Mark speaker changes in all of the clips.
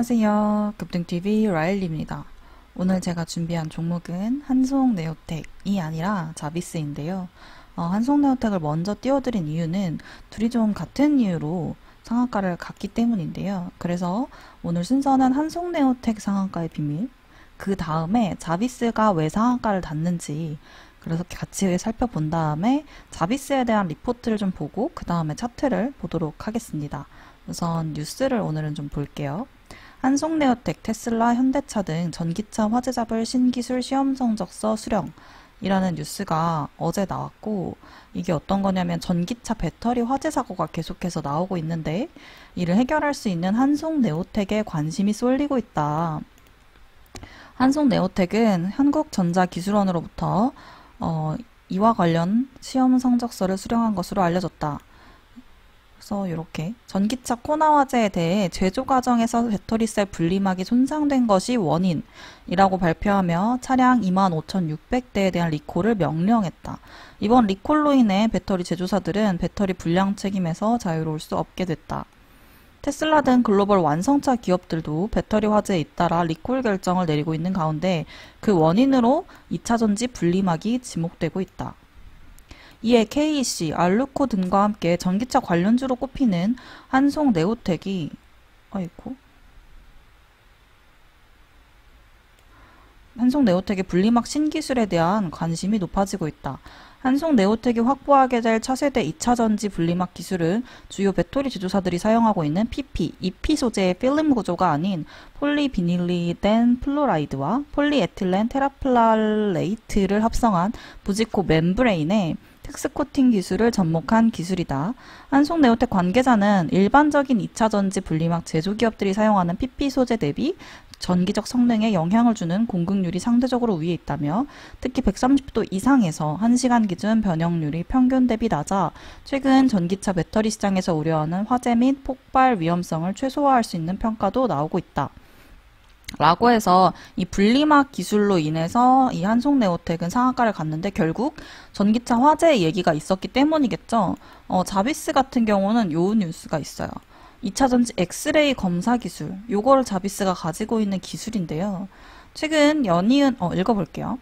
Speaker 1: 안녕하세요. 급등TV 라일리입니다. 오늘 제가 준비한 종목은 한송네오텍이 아니라 자비스인데요. 한송네오텍을 먼저 띄워드린 이유는 둘이 좀 같은 이유로 상한가를 갔기 때문인데요. 그래서 오늘 순서는 한송네오텍 상한가의 비밀, 그 다음에 자비스가 왜 상한가를 닿는지 그래서 같이 살펴본 다음에 자비스에 대한 리포트를 좀 보고 그 다음에 차트를 보도록 하겠습니다. 우선 뉴스를 오늘은 좀 볼게요. 한송네오텍, 테슬라, 현대차 등 전기차 화재 잡을 신기술 시험 성적서 수령이라는 뉴스가 어제 나왔고, 이게 어떤 거냐면 전기차 배터리 화재 사고가 계속해서 나오고 있는데 이를 해결할 수 있는 한송네오텍에 관심이 쏠리고 있다. 한송네오텍은 한국전자기술원으로부터 이와 관련 시험 성적서를 수령한 것으로 알려졌다. 그래서 이렇게 전기차 코나 화재에 대해 제조 과정에서 배터리셀 분리막이 손상된 것이 원인이라고 발표하며 차량 25,600대에 대한 리콜을 명령했다. 이번 리콜로 인해 배터리 제조사들은 배터리 불량 책임에서 자유로울 수 없게 됐다. 테슬라 등 글로벌 완성차 기업들도 배터리 화재에 잇따라 리콜 결정을 내리고 있는 가운데 그 원인으로 2차전지 분리막이 지목되고 있다. 이에 KEC, 알루코 등과 함께 전기차 관련주로 꼽히는 한송네오텍이 한송네오텍의 분리막 신기술에 대한 관심이 높아지고 있다. 한송네오텍이 확보하게 될 차세대 2차전지 분리막 기술은 주요 배터리 제조사들이 사용하고 있는 PP, EP 소재의 필름 구조가 아닌 폴리비닐리덴 플로라이드와 폴리에틸렌 테라플랄레이트를 합성한 부직코 멤브레인에 텍스 코팅 기술을 접목한 기술이다. 한송네오텍 관계자는 일반적인 2차전지 분리막 제조기업들이 사용하는 PP 소재 대비 전기적 성능에 영향을 주는 공급률이 상대적으로 위에 있다며 특히 130도 이상에서 1시간 기준 변형률이 평균 대비 낮아 최근 전기차 배터리 시장에서 우려하는 화재 및 폭발 위험성을 최소화할 수 있는 평가도 나오고 있다. 라고 해서 이 분리막 기술로 인해서 이 한송네오텍은 상한가를 갔는데 결국 전기차 화재 얘기가 있었기 때문이겠죠. 자비스 같은 경우는 요 뉴스가 있어요. 2차전지 엑스레이 검사 기술, 요거를 자비스가 가지고 있는 기술인데요. 최근 연이은 읽어볼게요.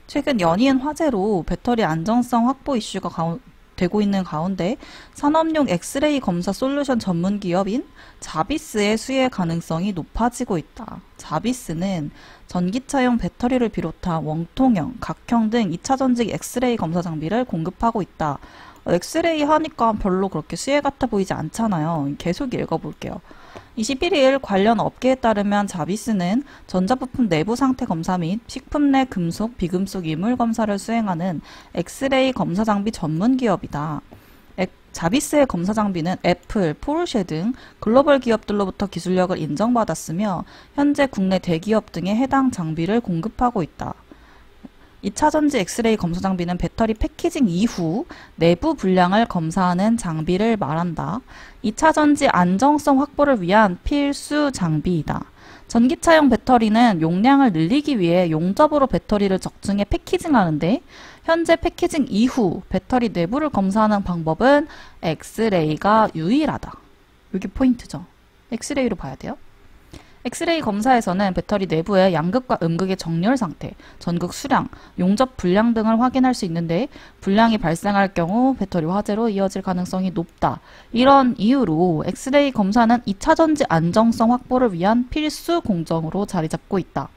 Speaker 1: 최근 연이은 화재로 배터리 안정성 확보 이슈가 되고 있는 가운데 산업용 엑스레이 검사 솔루션 전문 기업인 자비스의 수혜 가능성이 높아지고 있다. 자비스는 전기차용 배터리를 비롯한 원통형, 각형 등 2차전지 엑스레이 검사 장비를 공급하고 있다. 엑스레이 하니까 별로 그렇게 수혜 같아 보이지 않잖아요. 계속 읽어볼게요. 21일 관련 업계에 따르면 자비스는 전자부품 내부 상태 검사 및 식품 내 금속, 비금속 이물 검사를 수행하는 엑스레이 검사 장비 전문 기업이다. 자비스의 검사 장비는 애플, 포르쉐 등 글로벌 기업들로부터 기술력을 인정받았으며 현재 국내 대기업 등에 해당 장비를 공급하고 있다. 2차전지 엑스레이 검사 장비는 배터리 패키징 이후 내부 불량을 검사하는 장비를 말한다. 2차전지 안정성 확보를 위한 필수 장비이다. 전기차용 배터리는 용량을 늘리기 위해 용접으로 배터리를 적중해 패키징하는데 현재 패키징 이후 배터리 내부를 검사하는 방법은 엑스레이가 유일하다. 이게 포인트죠. 엑스레이로 봐야 돼요. 엑스레이 검사에서는 배터리 내부의 양극과 음극의 정렬 상태, 전극 수량, 용접 불량 등을 확인할 수 있는데 불량이 발생할 경우 배터리 화재로 이어질 가능성이 높다. 이런 이유로 엑스레이 검사는 2차전지 안정성 확보를 위한 필수 공정으로 자리 잡고 있다.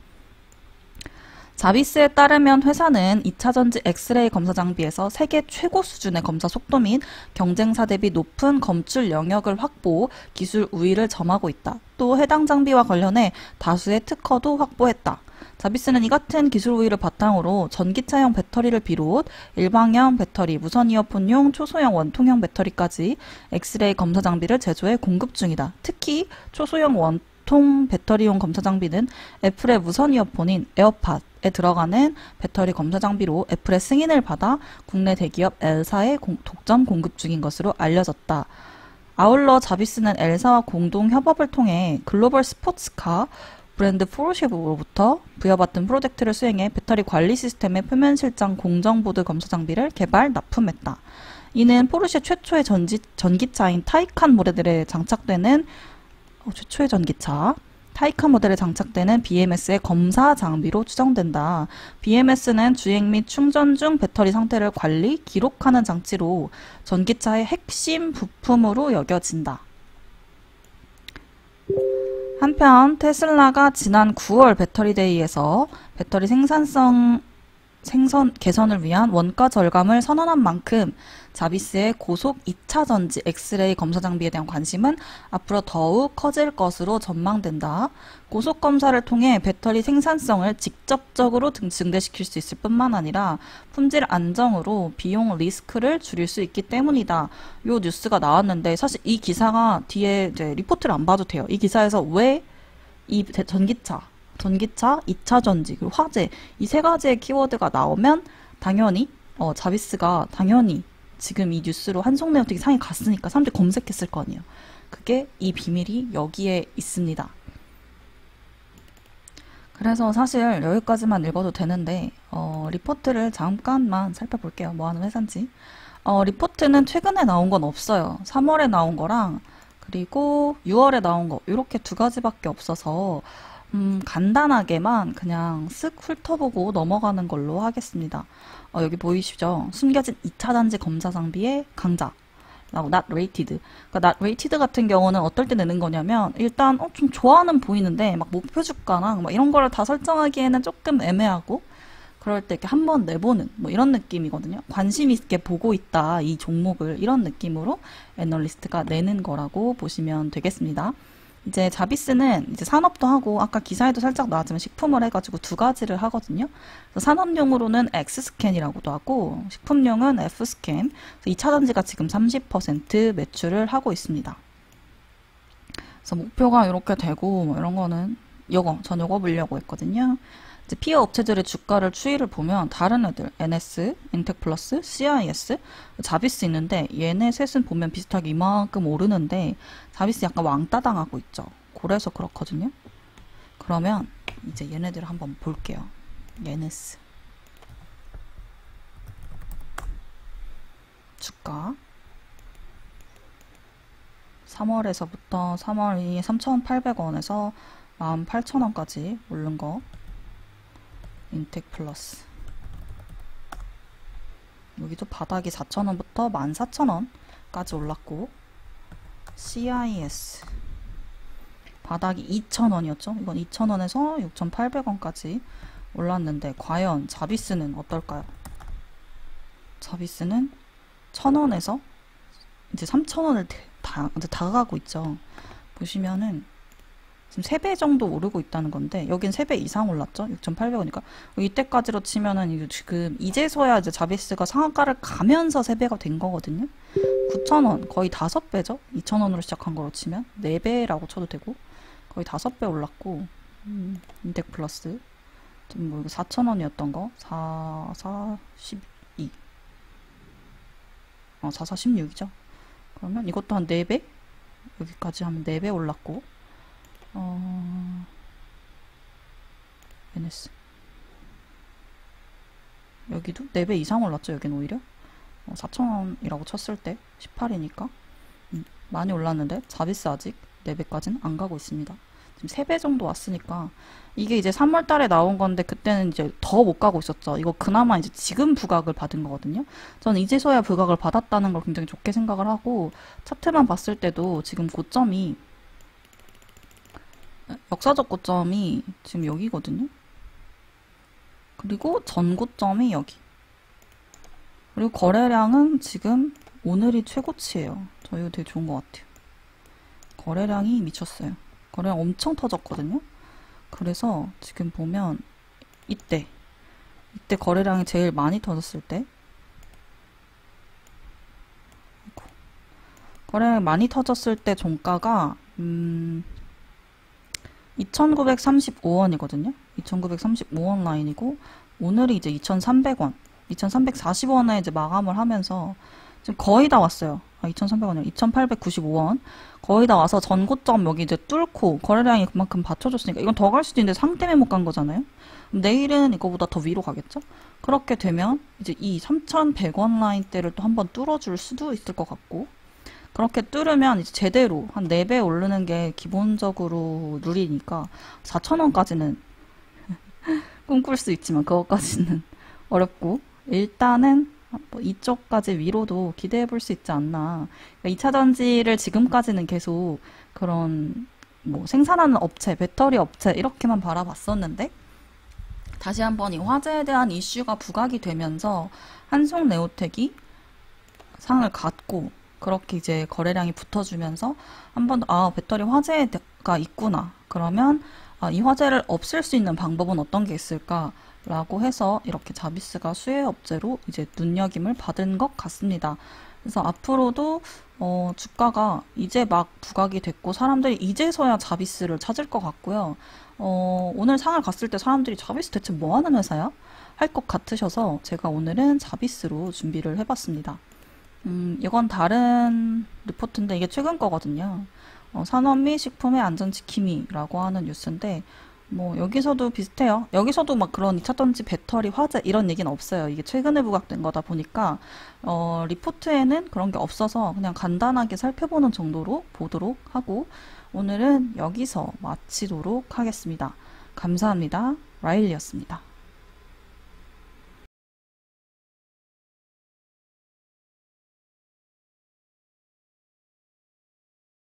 Speaker 1: 자비스에 따르면 회사는 2차전지 엑스레이 검사 장비에서 세계 최고 수준의 검사 속도 및 경쟁사 대비 높은 검출 영역을 확보, 기술 우위를 점하고 있다. 또 해당 장비와 관련해 다수의 특허도 확보했다. 자비스는 이 같은 기술 우위를 바탕으로 전기차용 배터리를 비롯 일방형 배터리, 무선 이어폰용 초소형 원통형 배터리까지 엑스레이 검사 장비를 제조해 공급 중이다. 특히 초소형 원통 배터리용 검사 장비는 애플의 무선 이어폰인 에어팟에 들어가는 배터리 검사 장비로 애플의 승인을 받아 국내 대기업 엘사에 독점 공급 중인 것으로 알려졌다. 아울러 자비스는 엘사와 공동 협업을 통해 글로벌 스포츠카 브랜드 포르쉐로부터 부여받은 프로젝트를 수행해 배터리 관리 시스템의 표면 실장 공정보드 검사 장비를 개발, 납품했다. 이는 포르쉐 최초의 전기차인 타이칸 모델에 장착되는 최초의 전기차 타이칸 모델에 장착되는 BMS의 검사 장비로 추정된다. BMS는 주행 및 충전 중 배터리 상태를 관리, 기록하는 장치로 전기차의 핵심 부품으로 여겨진다. 한편 테슬라가 지난 9월 배터리데이에서 배터리 생산 개선을 위한 원가 절감을 선언한 만큼 자비스의 고속 2차 전지 엑스레이 검사 장비에 대한 관심은 앞으로 더욱 커질 것으로 전망된다. 고속 검사를 통해 배터리 생산성을 직접적으로 증대시킬 수 있을 뿐만 아니라 품질 안정으로 비용 리스크를 줄일 수 있기 때문이다. 요 뉴스가 나왔는데 사실 이 기사가 뒤에 이제 리포트를 안 봐도 돼요. 이 기사에서 왜 이 전기차, 2차 전지, 그리고 화재 이 세 가지의 키워드가 나오면 당연히 자비스가 당연히 지금 이 뉴스로 한송네오텍이 상위 갔으니까 사람들이 검색했을 거 아니에요. 그게 이 비밀이 여기에 있습니다. 그래서 사실 여기까지만 읽어도 되는데 리포트를 잠깐만 살펴볼게요. 뭐 하는 회사인지. 리포트는 최근에 나온 건 없어요. 3월에 나온 거랑 그리고 6월에 나온 거 이렇게 두 가지밖에 없어서 간단하게만 그냥 쓱 훑어보고 넘어가는 걸로 하겠습니다. 여기 보이시죠? 숨겨진 2차 단지 검사 장비의 강자. not rated. 그러니까 not rated 같은 경우는 어떨 때 내는 거냐면 일단 좀 좋아는 보이는데 막 목표 주가랑 막 이런 거를 다 설정하기에는 조금 애매하고 그럴 때 이렇게 한번 내보는 뭐 이런 느낌이거든요. 관심 있게 보고 있다 이 종목을 이런 느낌으로 애널리스트가 내는 거라고 보시면 되겠습니다. 이제 자비스는 이제 산업도 하고 아까 기사에도 살짝 나왔지만 식품을 해가지고 두 가지를 하거든요. 그래서 산업용으로는 X스캔이라고도 하고 식품용은 F스캔. 2차 단지가 지금 30% 매출을 하고 있습니다. 그래서 목표가 이렇게 되고 뭐 이런 거는 전 요거 보려고 했거든요. 이제 피어 업체들의 주가를 추이를 보면 다른 애들 NS, 인텍플러스, CIS, 자비스 있는데 얘네 셋은 보면 비슷하게 이만큼 오르는데 자비스 약간 왕따 당하고 있죠. 그래서 그렇거든요. 그러면 이제 얘네들을 한번 볼게요. NS 주가 3월에서부터 3월이 3,800원에서 18,000원까지 오른 거 인텍플러스 여기도 바닥이 4,000원부터 14,000원까지 올랐고 CIS 바닥이 2,000원이었죠. 이건 2,000원에서 6,800원까지 올랐는데 과연 자비스는 어떨까요? 자비스는 1,000원에서 이제 3,000원을 다가가고 있죠. 보시면은 지금 3배 정도 오르고 있다는 건데 여긴 3배 이상 올랐죠. 6,800원이니까 이때까지로 치면은 지금 이제서야 이제 자비스가 상한가를 가면서 3배가 된 거거든요. 9,000원 거의 5배죠. 2,000원으로 시작한 거로 치면 4배라고 쳐도 되고 거의 5배 올랐고 인텍플러스 좀 뭐 4,000원이었던 거 4,412 4,416이죠. 그러면 이것도 한 4배? 여기까지 하면 4배 올랐고 NS 여기도 4배 이상 올랐죠. 여긴 오히려 4,000원이라고 쳤을 때 18이니까 많이 올랐는데 자비스 아직 4배까지는 안 가고 있습니다. 지금 3배 정도 왔으니까 이게 이제 3월 달에 나온 건데 그때는 이제 더 못 가고 있었죠. 이거 그나마 이제 지금 부각을 받은 거거든요. 저는 이제서야 부각을 받았다는 걸 굉장히 좋게 생각을 하고 차트만 봤을 때도 지금 고점이 역사적 고점이 지금 여기거든요. 그리고 전 고점이 여기. 그리고 거래량은 지금 오늘이 최고치예요. 저 이거 되게 좋은 것 같아요. 거래량이 미쳤어요. 거래량 엄청 터졌거든요. 그래서 지금 보면 이때 거래량이 제일 많이 터졌을 때 거래량이 많이 터졌을 때 종가가 2,935원이거든요. 2,935원 라인이고 오늘이 이제 2,300원, 2,340원에 이제 마감을 하면서 지금 거의 다 왔어요. 2,300원이요. 2,895원. 거의 다 와서 전고점 여기 이제 뚫고 거래량이 그만큼 받쳐줬으니까 이건 더 갈 수도 있는데 상 때문에 못 간 거잖아요. 내일은 이거보다 더 위로 가겠죠? 그렇게 되면 이제 이 3,100원 라인대를 또 한번 뚫어줄 수도 있을 것 같고 그렇게 뚫으면 이제 제대로 한 4배 오르는 게 기본적으로 룰이니까 4,000원까지는 꿈꿀 수 있지만 그것까지는 어렵고 일단은 뭐 이쪽까지 위로도 기대해 볼 수 있지 않나. 그러니까 2차 전지를 지금까지는 계속 그런 뭐 생산하는 업체, 배터리 업체 이렇게만 바라봤었는데 다시 한번 이 화재에 대한 이슈가 부각이 되면서 한송네오텍이 상을 갖고 그렇게 이제 거래량이 붙어주면서 한 번 배터리 화재가 있구나. 그러면 이 화재를 없앨 수 있는 방법은 어떤 게 있을까? 라고 해서 이렇게 자비스가 수혜 업체로 이제 눈여김을 받은 것 같습니다. 그래서 앞으로도 주가가 이제 막 부각이 됐고 사람들이 이제서야 자비스를 찾을 것 같고요. 오늘 상을 갔을 때 사람들이 자비스 대체 뭐 하는 회사야? 할 것 같으셔서 제가 오늘은 자비스로 준비를 해봤습니다. 이건 다른 리포트인데 이게 최근 거거든요. 산업 및 식품의 안전지킴이라고 하는 뉴스인데 뭐 여기서도 비슷해요. 여기서도 막 그런 2차 전지 배터리 화재 이런 얘기는 없어요. 이게 최근에 부각된 거다 보니까 리포트에는 그런 게 없어서 그냥 간단하게 살펴보는 정도로 보도록 하고 오늘은 여기서 마치도록 하겠습니다. 감사합니다. 라일리였습니다.